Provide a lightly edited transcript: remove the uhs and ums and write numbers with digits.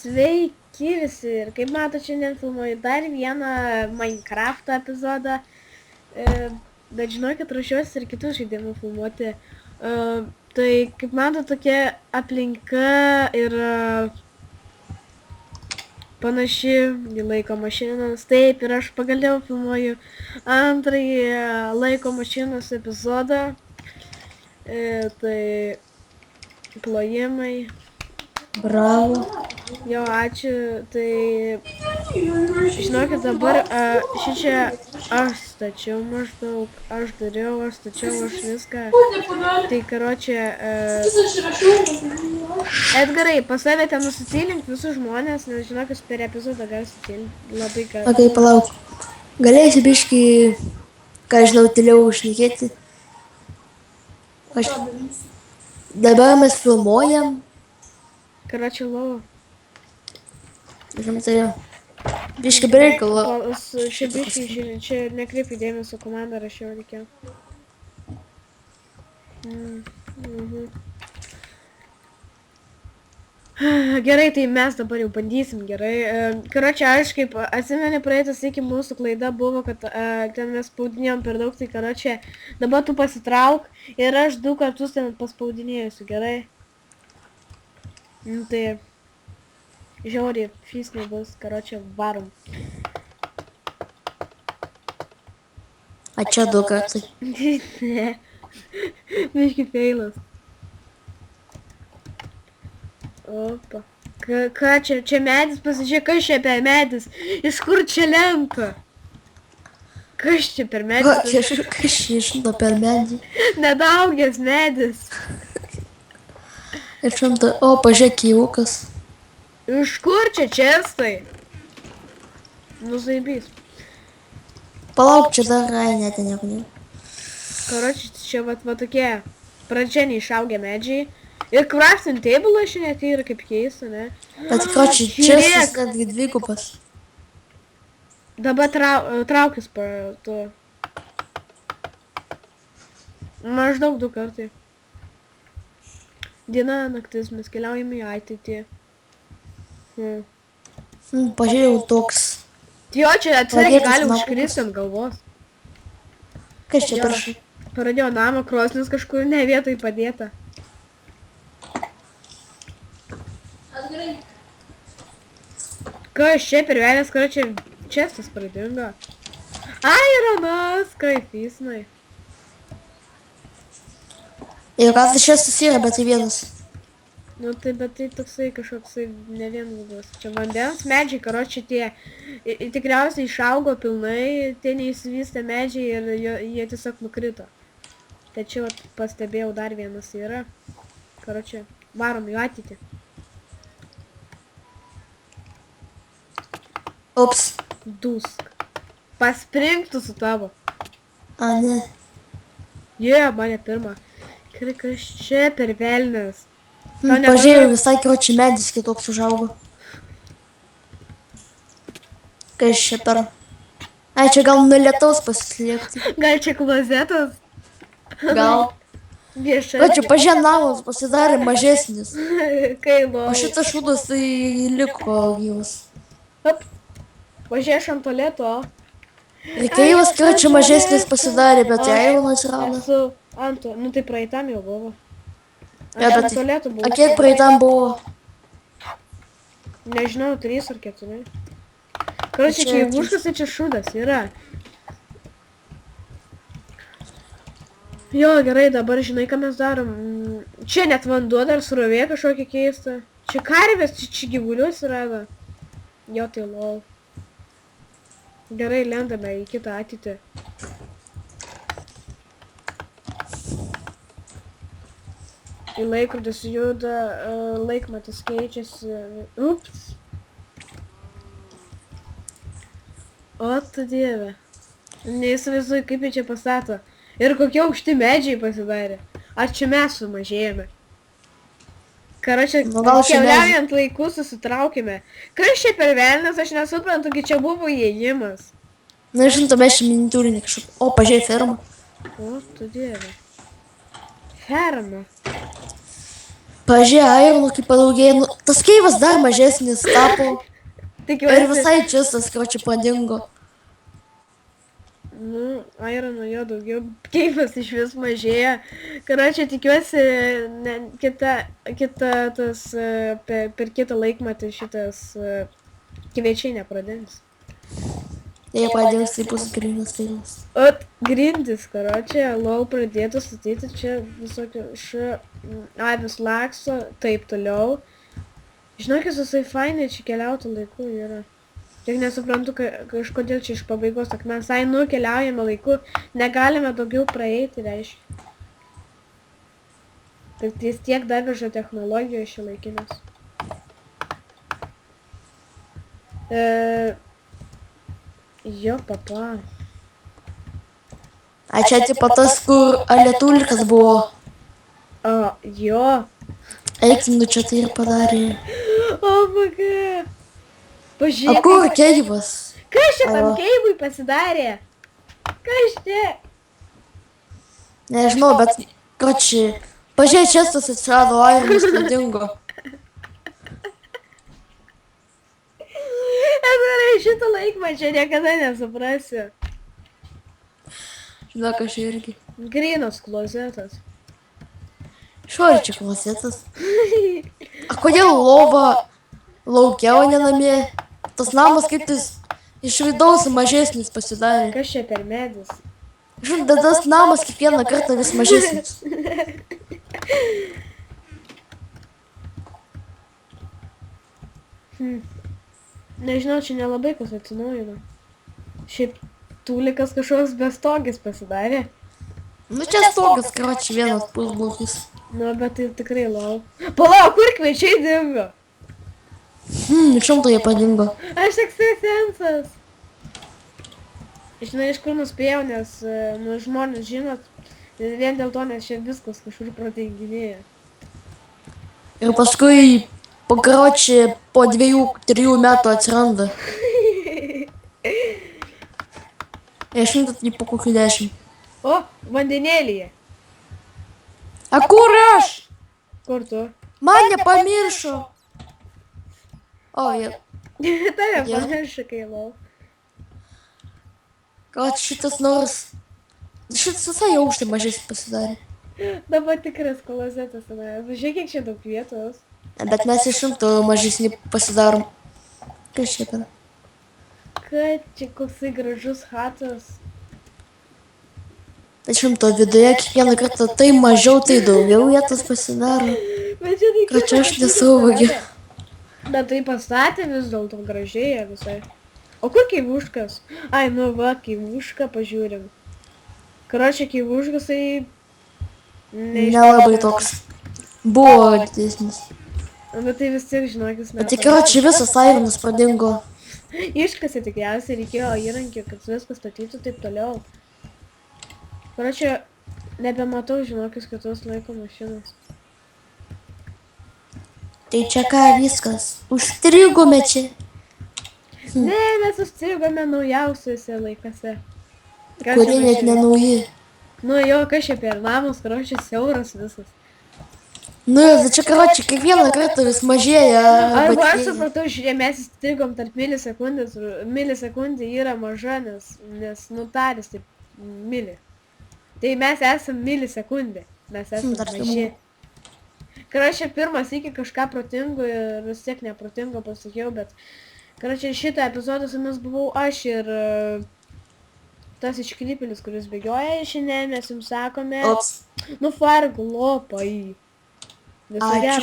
Sveiki visi ir kaip matote, šiandien filmuoju dar vieną Minecraft epizodą, bet žinokit, ruošiuosi ir kitus žaidimus filmuoti. Tai kaip matote, tokia aplinka yra panaši į laiko mašinas. Taip, ir aš pagaliau filmuoju antrąjį laiko mašinos epizodą. Tai plojimai. Bravo. Jo, ačiū. Tai žinokit, dabar šičia aš stačiau maždaug, aš dariau, aš stačiau, aš viską. Tai karočią, Edgarai, pas save ten nusitylink visus žmonės, nes žinokit, per epizodą gali sutylinti labai ką. Ok, palauk. Galėsi biškai, ką žinau, tyliau šnekėti. Dabar mes filmuojam. Karočią lovo. Rimtai. Biškai bereikalo. Čia biškai, čia nekreipi dėmesio komandą rašiau reikėjo. Gerai, tai mes dabar jau bandysim, gerai. Karočią, aš kaip atsimeni, praeitas iki mūsų klaida buvo, kad ten mes spaudinėjom per daug, tai karočią, dabar tu pasitrauk ir aš 2 kartus ten paspaudinėjusiu, gerai. Tai žiauriai fisniai bus, karočią, varom. A čia 2 kartai. Ne, biški feilas. Opa. Ką čia? Čia medis, pasižiūrėk, kas čia per medis? Iš kur čia lenta? Kas čia per medis? Kas čia išimta per medį? Nedaugęs medis. Išimta, o, pažiūrėk, kyvukas. Iš kur čia čestai? Nuzaibys. Palauk, čia dar ne, ten nieko nėra. Karoči, čia va tokie pradžia neišaugę medžiai. Ir crafting table šiandien tai yra kaip keista, ne? Bet karoči, čia netgi 2. Dabar traukis po to. Maždaug 2 kartai. Diena, naktis, mes keliaujame į ateitį. Pažiūrėjau toks. Jo, čia atsargiai gali užkristi ant galvos. Kas čia parašai? Pradėjo namą, krosnis kažkur ne vietoj padėta. Kas čia per velės, kur čia čestas pradingo? Ai, ranas, kaifysnai. Ir ką tas čestas yra, bet tai vienas. Nu tai, bet tai toksai kažkoksai ne vienas bus. Čia vandens medžiai, karoči, tie tikriausiai išaugo pilnai, tie neįsivystė medžiai ir jie tiesiog nukrito. Tačiau pastebėjau dar vienas yra. Karoči, varom į ateitį. Ups. Dusk. Pasprinktų su tavo. A, ne. Mane pirmą. Kas čia per velnės? Pažiūrėjau, visai karoči medis kitoks užaugo. Kas čia per... Ai, čia gal nuo lietaus pasislėpti. Gal čia klozetas? Gal. Viešai. O čia pažienamas pasidarė mažesnis. Kailo. O šitas šūdas tai liko gyvas. Hop. Pažiūrėš ant tualeto. Reikėjimas, kad čia mažesnis pasidarė, bet jei jau atsirado. Esu ant to. Nu tai praeitam jau buvo. Ja, bet tualetų buvo. a kiek praeitam buvo? Nežinau, 3 ar 4. Karoči, kievuškas tai čia šūdas yra. Jo, gerai, dabar žinai, ką mes darom. Čia net vanduo dar srovė kažkokia keista. Čia karvės, čia gyvulius rado. Jo, tai lol. Gerai, lendame į kitą ateitį. Į laikrodis juda, laikmatis keičiasi. Ups. O tu dieve. Neįsivaizduoju, kaip jie čia pastato. Ir kokie aukšti medžiai pasidarė. Ar čia mes sumažėjome? Karočią, keliaujant laiku susitraukime. Kas čia per velnes, aš nesuprantu, kai čia buvo įėjimas. Na, žinot, mes čia miniatūrinį kažkaip. O, pažiūrėjai fermą. O tu dieve. Ferma. Pažiūrėjau, Ironų kaip padaugėjo, nu, tas keivas dar mažesnis tapo ir Tikiuosi. visai čistas, karoči, pradingo. Nu, Irono jo daugiau, keifas iš vis mažėja. Karočią tikiuosi, per kitą laikmatį šitas kviečiai nepradings. Jei pradings, tai bus grynas filmas. Ot, grindis, karočią, LOL pradėtų statyti čia visokio avis lakso, taip toliau. Žinokis, visai fainai čia keliautų laiku yra. Tik nesuprantu, kažkodėl čia iš pabaigos, tak mes nukeliaujame laiku, negalime daugiau praeiti, reiškia. Tai jis tiek daveža technologijos šiuolaikinės. Jo, papa. A čia tipo tas, kur Alietulikas buvo. Jo. Eikim, nu čia tai ir padarė. O, maga. O Pažiūrėk. kur keivas? Kas čia tam Alo. keivui pasidarė? Kas čia? Nežinau, bet, karoči, pažiūrėk, čia tas atsirado Ironas pradingo. Gerai, šitą laikmačią niekada nesuprasiu. Žinok, aš irgi. Grynas klozetas. Šori čia klozetas. A kodėl lova laukia, o ne namie? Tas namas kaip tas iš vidaus mažesnis pasidarė. Kas čia per medis? Žinot, bet tas namas kiekvieną kartą vis mažesnis. Nežinau, čia nelabai kas atsinaujino. Šiaip tūlikas kažkoks bestogis pasidarė. Nu čia stogas, karoči, vienas pusblokis. Nu, bet tai tikrai lau. Palauk, kur kviečiai dingo? Šimto jie padingo. Aš ekstrasensas. Žinai, iš kur nuspėjau, nes nu, žmonės žinot, vien dėl to, nes čia viskas kažkur protinginėja. Ir paskui, karoči, po 2-3 metų atsiranda. Ir šimtas tai po kokių 10. O, vandenėlyje. A kur aš? Kur tu? Mane pamiršo. O, jie. Tave Jo. pamiršo, kai lau. Gal šitas nors. Šitas visai aukštai mažesnis pasidarė. Dabar tikras klozetas. Žiūrėk, kiek čia daug vietos. Bet mes iš šimto mažesnį pasidarom. Kas čia per? Kad čia koksai gražus hatas. Tai šimto viduje kiekvieną kartą tai mažiau, tai daugiau vietos pasidaro. Bet čia tai Ką čia aš nesuvokiu. Bet tai pastatė vis dėlto gražiai visai. O kur keivuškas? Ai, nu va, keivušką pažiūrim. Karočią keivuškas tai... Nelabai toks. Buvo didesnis. Bet tai vis tiek, žinokis, Bet tai karoči visas Ironas pradingo. Iškasi tikriausiai reikėjo įrankių, kad viskas statytų taip toliau. Karočią, nebematau, žinokis, kitos laiko mašinos. Tai čia ką viskas. Užstrigome čia. Ne, mes užstrigome naujausiuose laikose. Ką Kurie čia net mažiau? nenauji. Nu jo, kas čia per namus, karočią, siauras visas. Nu, tai čia karoči kiekvieną kartą vis mažėja. Arba aš supratau, žiūrėjau, mes įstrigom tarp milisekundės, milisekundė yra maža, nes nutaris taip mili. Tai mes esam milisekundė, mes esam Dar maži. Karočią, pirmas iki kažką protingo ir vis tiek neprotingo pasakiau, bet karočią, šitą epizodą su mes buvau aš ir tas iškrypėlis, kuris bėgioja ir šiandien mes jums sakome, Ops. nu farg lopai. Viso Ačiū, gero.